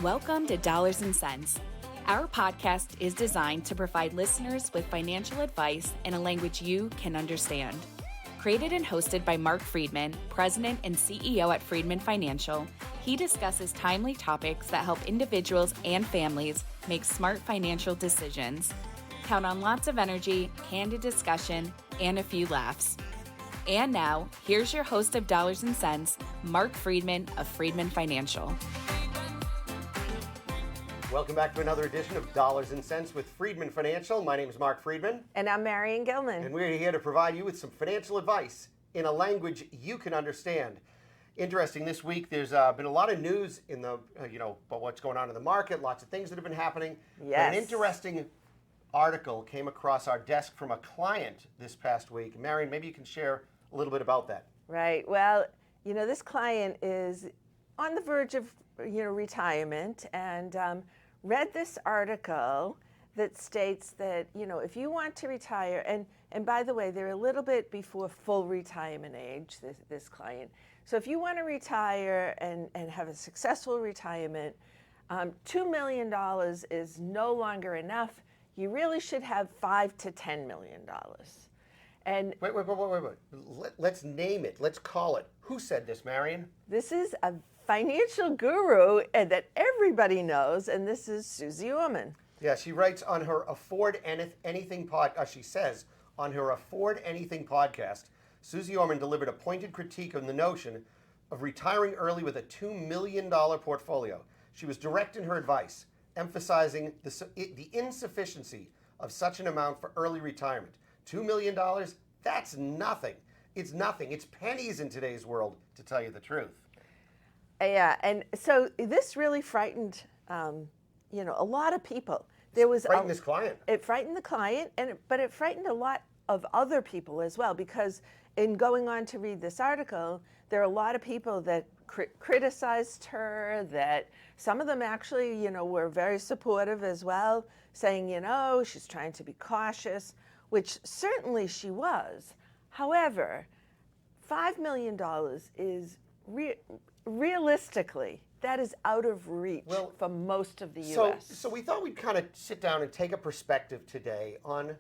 Welcome to Dollars and Cents. Our podcast is designed to provide listeners with financial advice in a language you can understand. Created and hosted by Marc Freedman, President and CEO at Freedman Financial, he discusses timely topics that help individuals and families make smart financial decisions. Count on lots of energy, candid discussion, and a few laughs. And now, here's your host of Dollars and Cents, Marc Freedman of Freedman Financial. Welcome back to another edition of Dollars and Cents with Freedman Financial. My name is Marc Freedman. And I'm Marion Gilman. And we're here to provide you with some financial advice in a language you can understand. Interesting, this week there's been a lot of news in the, about what's going on in the market, lots of things that have been happening. Yes. An interesting article came across our desk from a client this past week. Marion, maybe you can share a little bit about that. Right. Well, this client is on the verge of, retirement and read this article that states that, if you want to retire, and by the way, they're a little bit before full retirement age, this client. So if you want to retire and have a successful retirement, $2 million is no longer enough. You really should have $5 to $10 million. And wait. Let's name it. Let's call it. Who said this, Marion? This is a financial guru that everybody knows, and this is Susie Orman. Yeah, she writes on her Afford Anything podcast. She says on her Afford Anything podcast, Susie Orman delivered a pointed critique on the notion of retiring early with a $2 million portfolio. She was direct in her advice, emphasizing the insufficiency of such an amount for early retirement. $2 million, that's nothing. It's nothing. It's pennies in today's world, to tell you the truth. Yeah, and so this really frightened, a lot of people. Frightened this client. It frightened the client, but it frightened a lot of other people as well, because in going on to read this article, there are a lot of people that criticized her, that some of them actually, were very supportive as well, saying, she's trying to be cautious, which certainly she was. However, $5 million is realistically, that is out of reach for most of the U.S. So we thought we'd kind of sit down and take a perspective today on,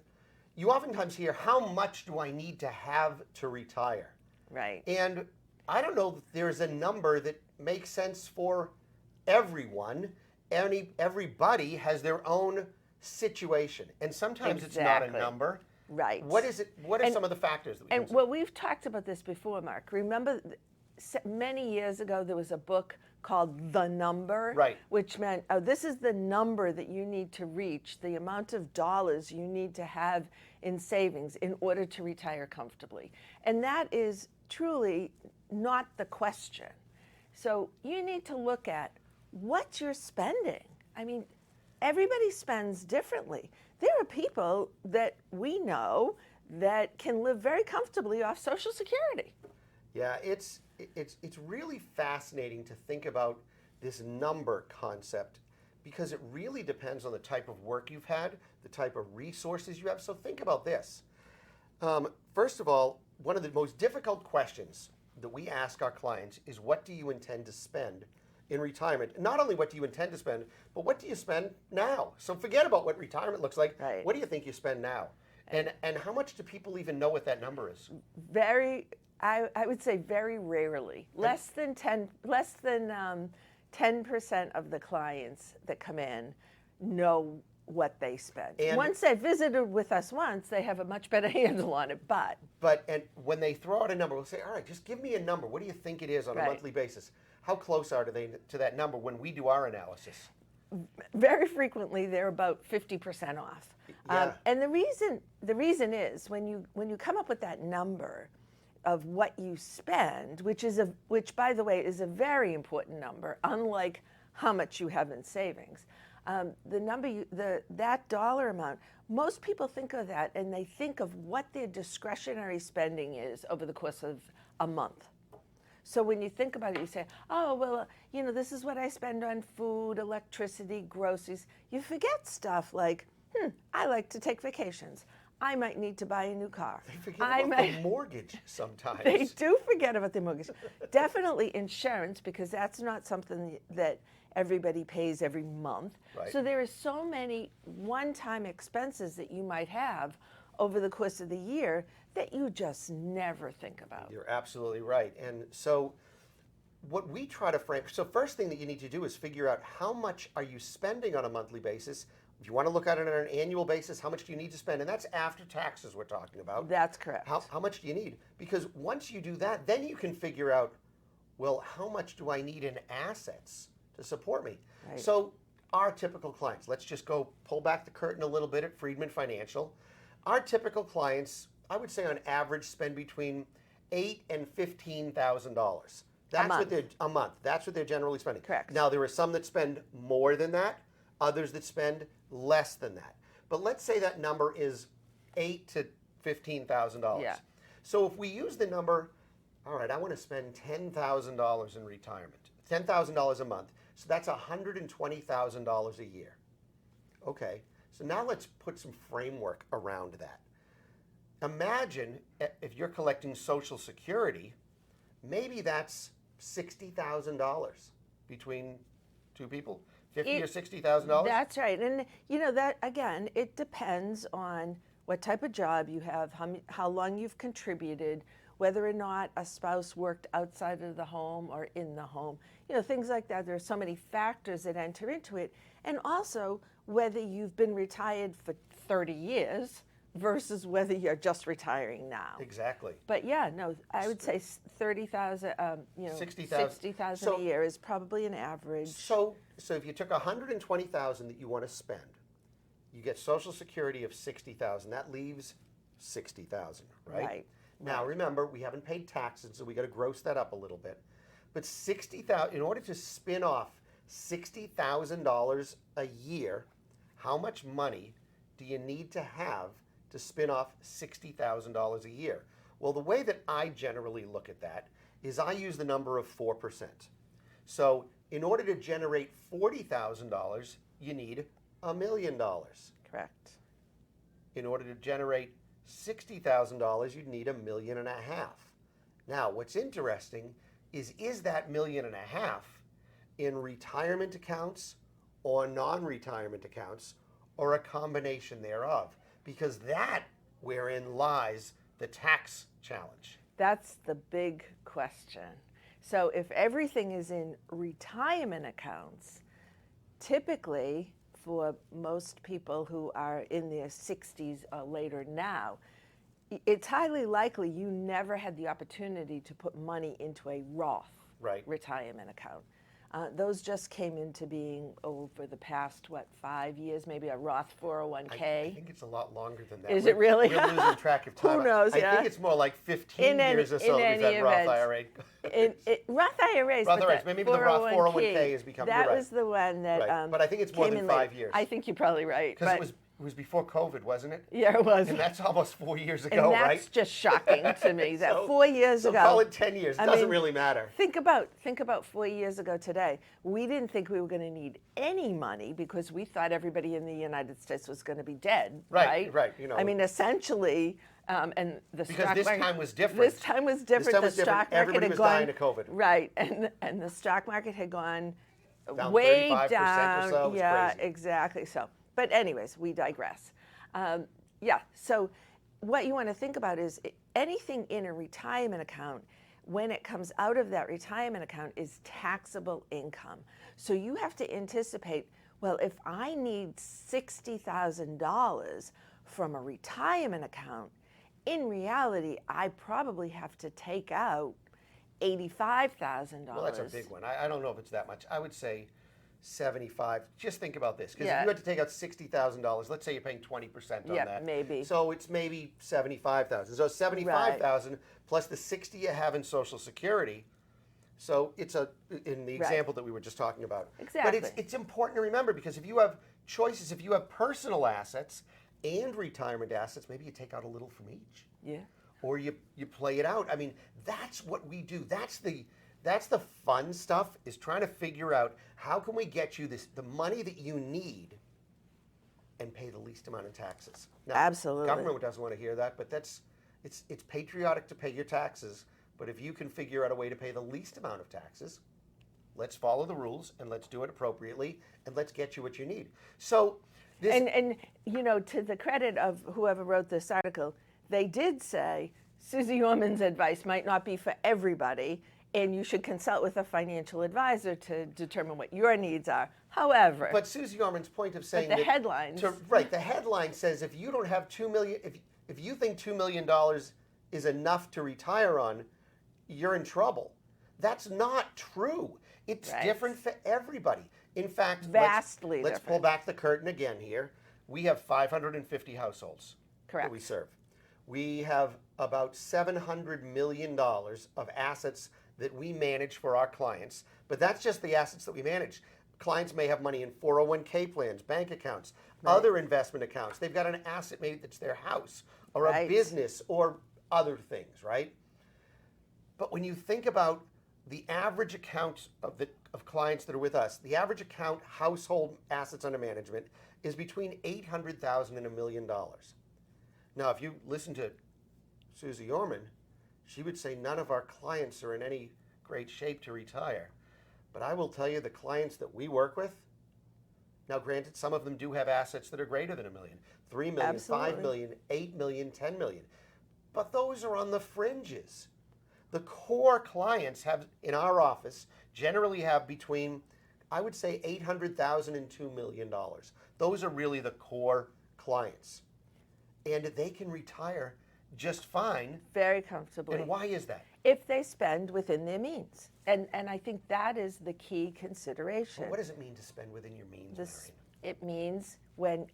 you oftentimes hear, how much do I need to have to retire? Right. And I don't know that there's a number that makes sense for everyone. Everybody has their own situation. And sometimes It's not a number. Right. What is it? What are some of the factors that we consider? Well, we've talked about this before, Mark. Remember, many years ago, there was a book called The Number, right, which meant, this is the number that you need to reach, the amount of dollars you need to have in savings in order to retire comfortably. And that is truly not the question. So you need to look at what you're spending. I mean, everybody spends differently. There are people that we know that can live very comfortably off Social Security. Yeah, it's really fascinating to think about this number concept, because it really depends on the type of work you've had, the type of resources you have. So think about this. First of all, one of the most difficult questions that we ask our clients is, what do you intend to spend in retirement? Not only what do you intend to spend, but what do you spend now? So forget about what retirement looks like. Right. What do you think you spend now? And how much do people even know what that number is? I would say very rarely. Less than 10% of the clients that come in know what they spend. And once they visited with us once, they have a much better handle on it. But when they throw out a number, we'll say, all right, just give me a number. What do you think it is on a monthly basis? How close are they to that number when we do our analysis? Very frequently, they're about 50% off. Yeah. And the reason is when you come up with that number of what you spend, which by the way is a very important number, unlike how much you have in savings. The number, that dollar amount, most people think of that and they think of what their discretionary spending is over the course of a month. So when you think about it, you say, oh, well, this is what I spend on food, electricity, groceries. You forget stuff like, I like to take vacations. I might need to buy a new car. They forget about the mortgage sometimes. They do forget about the mortgage. Definitely insurance, because that's not something that everybody pays every month. Right. So there are so many one-time expenses that you might have over the course of the year that you just never think about. You're absolutely right. And so what we try to frame, so first thing that you need to do is figure out how much are you spending on a monthly basis. If you want to look at it on an annual basis, how much do you need to spend? And that's after taxes we're talking about. That's correct. How much do you need? Because once you do that, then you can figure out, well, how much do I need in assets to support me? Right. So our typical clients, let's just go pull back the curtain a little bit at Freedman Financial. Our typical clients, I would say on average, spend between $8,000 and $15,000. That's what they're a month. That's what they're generally spending. Correct. Now there are some that spend more than that, others that spend less than that. But let's say that number is $8,000 to $15,000. Yeah. So if we use the number, all right, I want to spend $10,000 in retirement, $10,000 a month. So that's $120,000 a year. Okay. So now let's put some framework around that. Imagine if you're collecting Social Security, maybe that's $60,000 between two people, $50,000 or $60,000. That's right. And that again, it depends on what type of job you have, how long you've contributed, whether or not a spouse worked outside of the home or in the home. Things like that. There are so many factors that enter into it. And also whether you've been retired for 30 years versus whether you're just retiring now. Exactly. But yeah, no, I would say 30,000, 60,000 a year is probably an average. So if you took $120,000 that you want to spend, you get Social Security of $60,000. That leaves $60,000, right? Right. Now remember, we haven't paid taxes, so we got to gross that up a little bit. But $60,000, in order to spin off $60,000 a year, how much money do you need to have to spin off $60,000 a year? Well, the way that I generally look at that is I use the number of 4%. So in order to generate $40,000, you need $1 million. Correct. In order to generate $60,000, you'd need $1.5 million. Now, what's interesting is that $1.5 million in retirement accounts or non-retirement accounts or a combination thereof? Because that wherein lies the tax challenge. That's the big question. So if everything is in retirement accounts, typically for most people who are in their 60s or later now, it's highly likely you never had the opportunity to put money into a Roth retirement account. Those just came into being over the past, 5 years, maybe a Roth 401k. I think it's a lot longer than that. Is it really? We're losing track of time. Who knows? I think it's more like 15 years or so that we've had Roth IRA. Roth IRAs, Roth IRAs, maybe the Roth 401k has become, that was the one that right. But I think it's more than 5 years. I think you're probably right. Because it was before COVID, wasn't it? Yeah, it was. And that's almost 4 years ago, right? And that's just shocking to me, that 4 years ago. So call it 10 years. It doesn't really matter. Think about 4 years ago today. We didn't think we were going to need any money because we thought everybody in the United States was going to be dead, right? Right. I mean, essentially, and the stock market. Because this time was different. This time was different. The stock market Everybody was dying of COVID. Right, and the stock market had gone down way 35% down. or so. It was crazy. Exactly. So, but anyways, we digress. So what you want to think about is anything in a retirement account, when it comes out of that retirement account, is taxable income. So you have to anticipate, well, if I need $60,000 from a retirement account, in reality, I probably have to take out $85,000. Well, that's a big one. I don't know if it's that much. I would say 75. Just think about this, because if Yeah. you had to take out $60,000, let's say you're paying 20% on Yeah, that. maybe. So it's maybe 75,000. So 75,000 plus the 60 you have in Social Security. So it's in the example that we were just talking about. Exactly. But it's important to remember, because if you have choices, if you have personal assets and retirement assets, maybe you take out a little from each. Yeah. Or you play it out. I mean, that's what we do. That's the fun stuff, is trying to figure out how can we get you the money that you need and pay the least amount of taxes. Now, Absolutely. Government doesn't want to hear that, but it's patriotic to pay your taxes. But if you can figure out a way to pay the least amount of taxes, let's follow the rules and let's do it appropriately and let's get you what you need. So this, And you know, to the credit of whoever wrote this article, they did say Susie Orman's advice might not be for everybody, and you should consult with a financial advisor to determine what your needs are. However, but Susie Orman's point of saying the that headlines, the headline says if you don't have $2 million, if you think $2 million is enough to retire on, you're in trouble. That's not true. It's different for everybody. In fact, vastly let's pull back the curtain again here. We have 550 households that we serve. We have about $700 million of assets that we manage for our clients, but that's just the assets that we manage. Clients may have money in 401k plans, bank accounts, other investment accounts. They've got an asset maybe that's their house or a business or other things, right? But when you think about the average account of clients that are with us, the average account household assets under management is between $800,000 and $1 million. Now, if you listen to Susie Orman, she would say none of our clients are in any great shape to retire. But I will tell you, the clients that we work with, now granted, some of them do have assets that are greater than $1 million, $3 million, $5 million, $8 million, $10 million. But those are on the fringes. The core clients have, in our office, generally have between, I would say, $800,000 and $2 million. Those are really the core clients. And they can retire just fine. Very comfortably. And why is that? If they spend within their means. And I think that is the key consideration. Well, what does it mean to spend within your means, Marion? It means when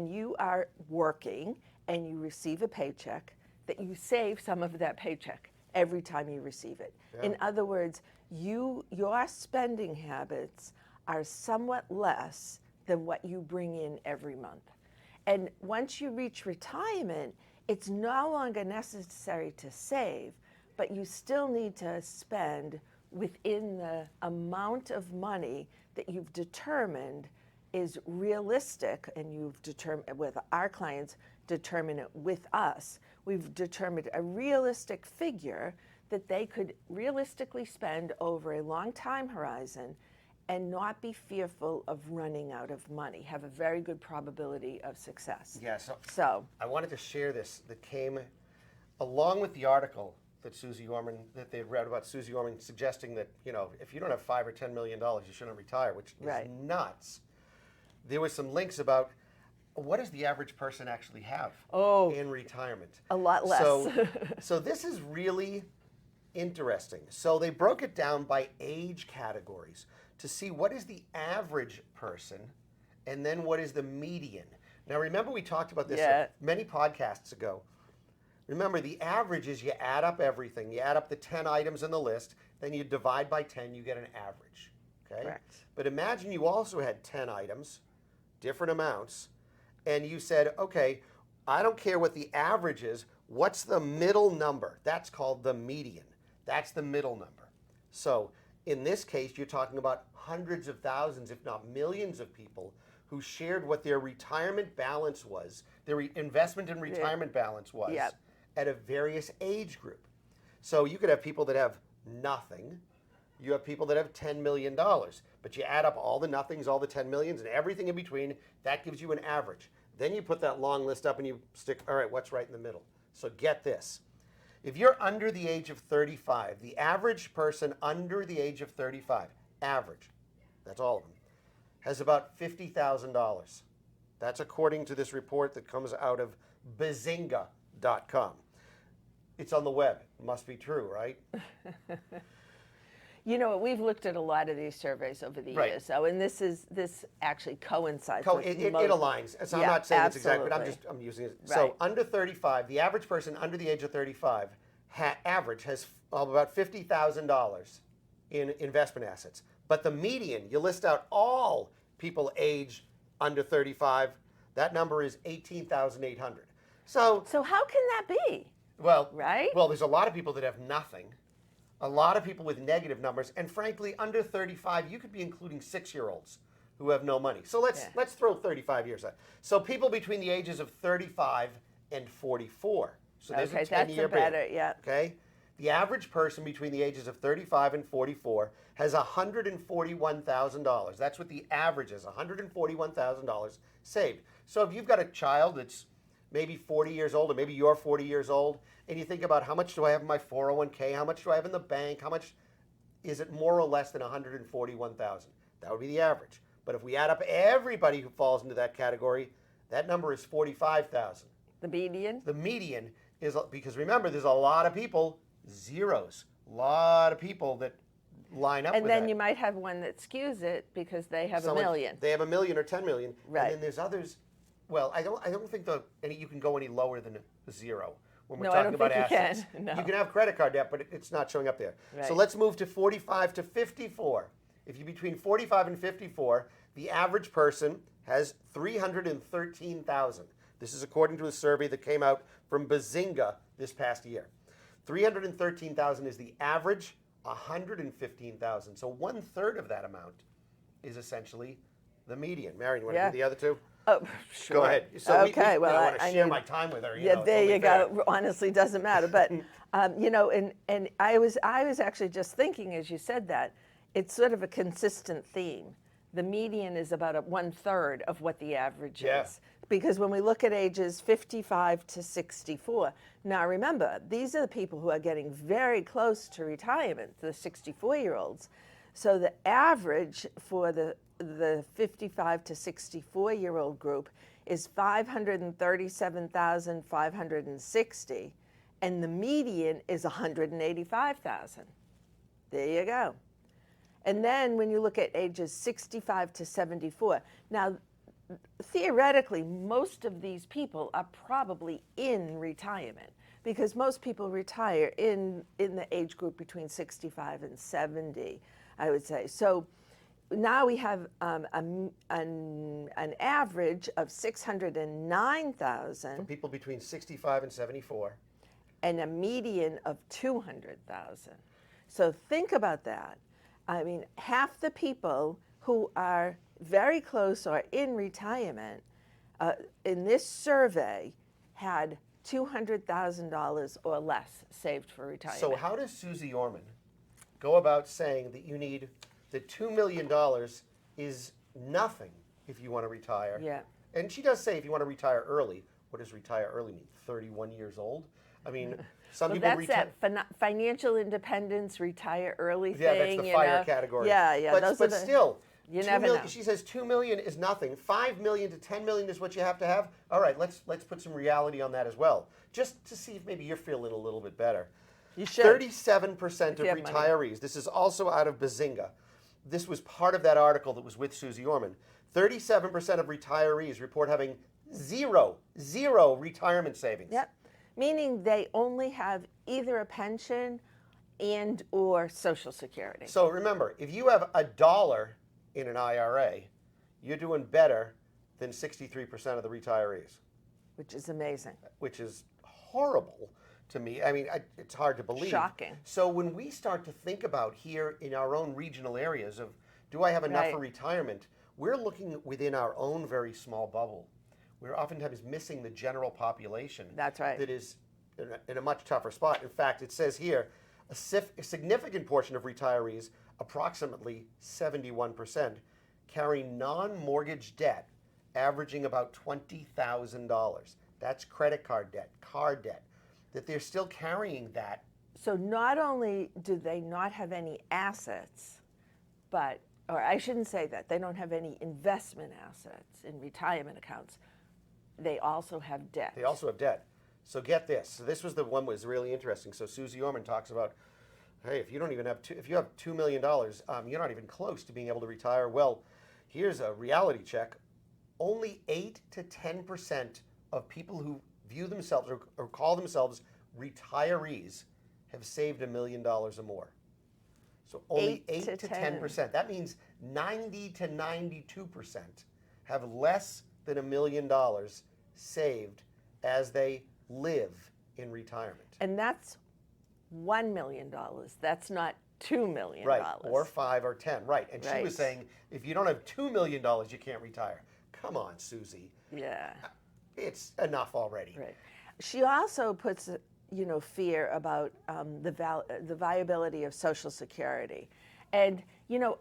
you are working and you receive a paycheck, that you save some of that paycheck every time you receive it. Yeah. In other words, your spending habits are somewhat less than what you bring in every month. And once you reach retirement, it's no longer necessary to save, but you still need to spend within the amount of money that you've determined is realistic, and you've determined with our clients, determine it with us. We've determined a realistic figure that they could realistically spend over a long time horizon and not be fearful of running out of money, have a very good probability of success. Yeah, so I wanted to share this that came along with the article that that they read about Susie Orman suggesting that, you know, if you don't have $5 or $10 million, you shouldn't retire, which is nuts. There was some links about what does the average person actually have in retirement? A lot less. So this is really interesting. So they broke it down by age categories to see what is the average person and then what is the median. Now remember, we talked about this many podcasts ago. Remember, the average is you add up everything. You add up the 10 items in the list, then you divide by 10, you get an average. Okay? Correct. But imagine you also had 10 items, different amounts, and you said, okay, I don't care what the average is, what's the middle number? That's called the median. That's the middle number. So in this case, you're talking about hundreds of thousands, if not millions of people who shared what their retirement balance was, their investment and retirement balance was at a various age group. So you could have people that have nothing. You have people that have $10 million. But you add up all the nothings, all the 10 millions, and everything in between, that gives you an average. Then you put that long list up and you stick, all right, what's right in the middle? So get this. If you're under the age of 35, the average person under the age of 35, average, that's all of them, has about $50,000. That's according to this report that comes out of bazinga.com. It's on the web. It must be true, right? You know, we've looked at a lot of these surveys over the years, so, and this actually coincides. It aligns. So I'm not saying it's exact, but I'm using it. Right. So under 35, the average person under the age of 35, average has about $50,000 in investment assets. But the median, you list out all people age under 35, that number is $18,800. So how can that be? Well, right? Well, there's a lot of people that have nothing. A lot of people with negative numbers, and frankly, under 35, you could be including 6-year-olds who have no money. So let's throw 35 years out. So people between the ages of 35 and 44. So there's a 10-year band. Yeah. Okay, The average person between the ages of 35 and 44 has $141,000. That's what the average is, $141,000 saved. So if you've got a child that's maybe 40 years old, or maybe you're 40 years old, and you think about how much do I have in my 401k, how much do I have in the bank, how much is it more or less than $141,000? That would be the average. But if we add up everybody who falls into that category, that number is 45,000. The median? The median is, because remember, there's a lot of people, zeros, a lot of people that line up with that. And then you might have one that skews it because they have a million. They have a million or 10 million. Right. And then there's others. Well, I don't think you can go any lower than a zero when we're No, I talking don't about think you assets. can. No. You can have credit card debt, but it's not showing up there. Right. So let's move to 45 to 54. If you're between 45 and 54, the average person has 313,000. This is according to a survey that came out from Bazinga this past year. 313,000 is the average, 115,000. So 1/3 of that amount is essentially the median. Marion, you want to do the other two? Oh, sure. Go ahead. So okay, I want to share mean, my time with her. Yeah, there you go. Honestly, doesn't matter. But and I was actually just thinking as you said that it's sort of a consistent theme. The median is about 1/3 of what the average is. Because when we look at ages 55 to 64, now remember, these are the people who are getting very close to retirement, the 64-year-olds. So the average for the 55 to 64-year-old group is 537,560, and the median is 185,000. There you go. And then when you look at ages 65 to 74, now theoretically, most of these people are probably in retirement because most people retire in the age group between 65 and 70, I would say. So now we have an average of 609,000. For people between 65 and 74. And a median of 200,000. So think about that. I mean, half the people who are very close or in retirement in this survey had $200,000 or less saved for retirement. So how does Susie Orman go about saying that you need that $2 million is nothing if you want to retire? Yeah. And she does say if you want to retire early. What does retire early mean? 31 years old? I mean, some people retire. That's that financial independence, retire early thing. Yeah, that's the fire category. Yeah. But still, you never know. She says 2 million is nothing. 5 million to 10 million is what you have to have. All right, let's put some reality on that as well, just to see if maybe you're feeling a little bit better. You should. 37% of retirees. This is also out of Bazinga. This was part of that article that was with Susie Orman. 37% of retirees report having zero retirement savings. Yep. Meaning they only have either a pension and or Social Security. So remember, if you have $1 in an IRA, you're doing better than 63% of the retirees. Which is amazing. Which is horrible to me. I mean, it's hard to believe. Shocking. So when we start to think about here in our own regional areas of, do I have enough for retirement? We're looking within our own very small bubble. We're oftentimes missing the general population. That's right. That is in a much tougher spot. In fact, it says here, a significant portion of retirees, approximately 71%, carry non-mortgage debt averaging about $20,000. That's credit card debt, car debt, that they're still carrying that. So not only do they not have any assets, but, or I shouldn't say that, they don't have any investment assets in retirement accounts. They also have debt. They also have debt. So get this. So this was the one that was really interesting. So Susie Orman talks about, hey, if you don't even have if you have $2 million, you're not even close to being able to retire. Well, here's a reality check. Only 8 to 10% of people who view themselves or call themselves retirees have saved $1 million or more. So only 8 to 10%. That means 90 to 92% have less than $1 million saved as they live in retirement. And that's $1 million. That's not $2 million. Right, or 5 or 10, right. And she was saying, if you don't have $2 million, you can't retire. Come on, Susie. Yeah. It's enough already. Right. She also puts fear about the viability of Social Security. And,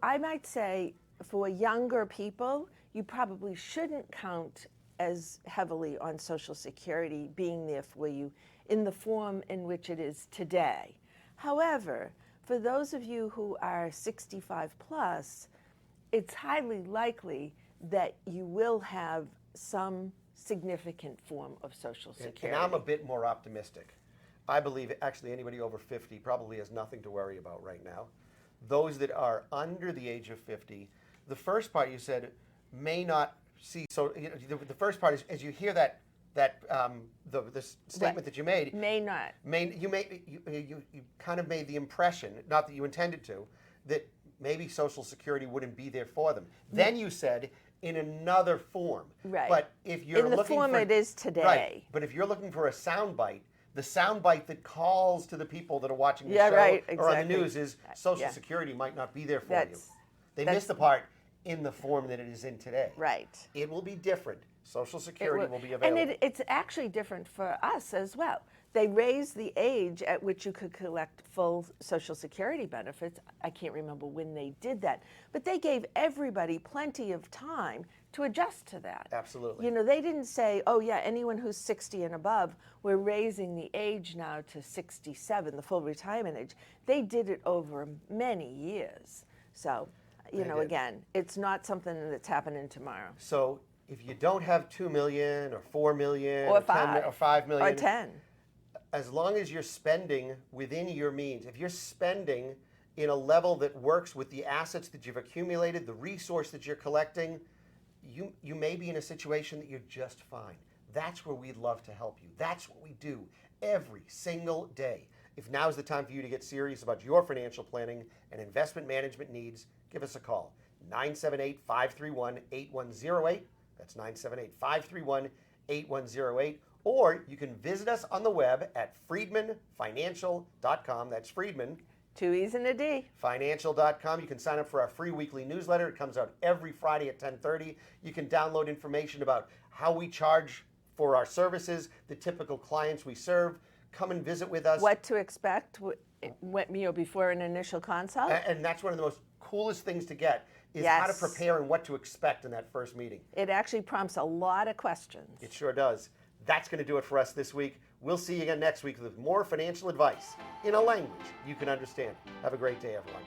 I might say for younger people, you probably shouldn't count as heavily on Social Security being there for you in the form in which it is today. However, for those of you who are 65 plus, it's highly likely that you will have some significant form of Social Security. And I'm a bit more optimistic. I believe actually anybody over 50 probably has nothing to worry about right now. Those that are under the age of 50, the first part you said may not see. So the first part is as you hear the statement that you made. May not. You kind of made the impression, not that you intended to, that maybe Social Security wouldn't be there for them. Then you said in another form. Right. But if you're in the looking form for, it is today. Right. But if you're looking for a soundbite, the soundbite that calls to the people that are watching the show right, or on the exactly. news is Social Security might not be there for you. They that's- missed the part in the form that it is in today. Right. It will be different. Social Security will be available. And it's actually different for us as well. They raised the age at which you could collect full Social Security benefits. I can't remember when they did that, but they gave everybody plenty of time to adjust to that. Absolutely. They didn't say, oh yeah, anyone who's 60 and above, we're raising the age now to 67, the full retirement age. They did it over many years. So, again, it's not something that's happening tomorrow. So if you don't have 2 million or 4 million Or 10 or 5 million. Or 10. As long as you're spending within your means, if you're spending in a level that works with the assets that you've accumulated, the resource that you're collecting, you may be in a situation that you're just fine. That's where we'd love to help you. That's what we do every single day. If now is the time for you to get serious about your financial planning and investment management needs, give us a call. 978-531-8108. That's 978-531-8108. Or you can visit us on the web at freedmanfinancial.com. That's Freedman. 2 E's and a D. Financial.com. You can sign up for our free weekly newsletter. It comes out every Friday at 10:30. You can download information about how we charge for our services, the typical clients we serve. Come and visit with us. What to expect before an initial consult? And that's one of the most coolest things to get is Yes. how to prepare and what to expect in that first meeting. It actually prompts a lot of questions. It sure does. That's going to do it for us this week. We'll see you again next week with more financial advice in a language you can understand. Have a great day, everyone.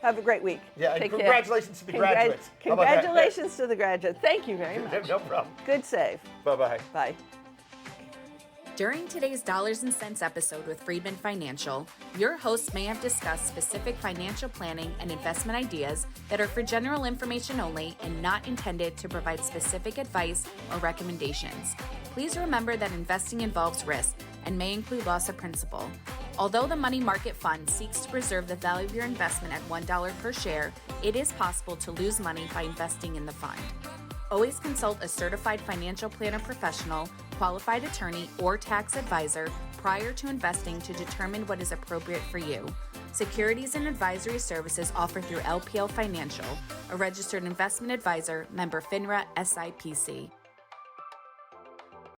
Have a great week. Yeah, and Take care. congratulations to the graduates. How about that? Congratulations to the graduates. Thank you very much. No problem. Good save. Bye-bye. Bye. During today's Dollars and Cents episode with Freedman Financial, your hosts may have discussed specific financial planning and investment ideas that are for general information only and not intended to provide specific advice or recommendations. Please remember that investing involves risk and may include loss of principal. Although the money market fund seeks to preserve the value of your investment at $1 per share, it is possible to lose money by investing in the fund. Always consult a certified financial planner professional, qualified attorney, or tax advisor prior to investing to determine what is appropriate for you. Securities and advisory services offered through LPL Financial, a registered investment advisor, member FINRA SIPC.